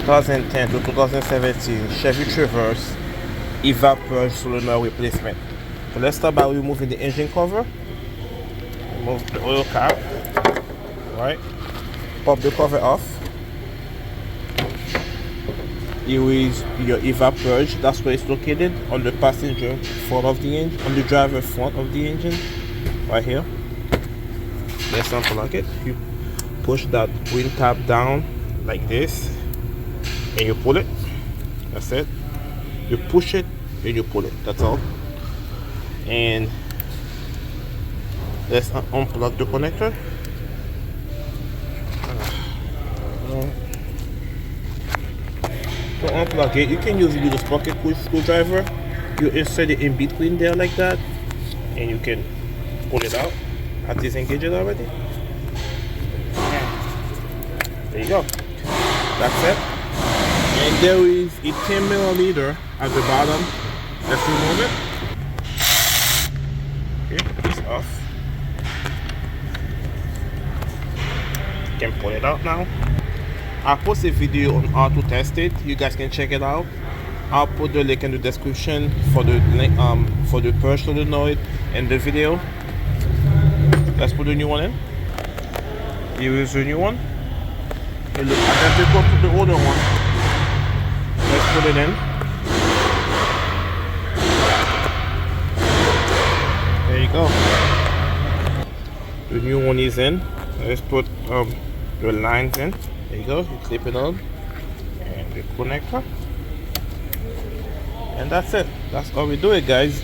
2010 to 2017 Chevy Traverse purge solenoid replacement. So let's start by removing the engine cover. Remove the oil cap. Right. Pop the cover off. Here is your purge. That's where it's located, on the passenger front of the engine, on the driver front of the engine, right here. Let's unplug it. You push that green tab down like this, and you pull it. That's it. You push it and you pull it. That's all. And let's unplug the connector. To unplug it, you can use a little pocket screwdriver. You insert it in between there like that, and you can pull it out. At least engage it already. There you go. That's it. And there is a 10mm at the bottom. Let's remove it. Okay, it's off. You can pull it out now. I'll post a video on how to test it. You guys can check it out. I'll put the link in the description for the purge solenoid and the video. Let's put the new one in. Here is the new one. Hey, look, I got to go to the older one. Let's put it in. There you go. The new one is in. Let's put the lines in. There you go. You clip it on, and the connector, and that's it. That's how we do it, guys.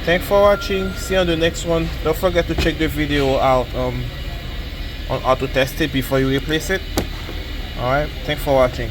Thanks for watching. See you on the next one. Don't forget to check the video out on how to test it before you replace it. Alright, thanks for watching.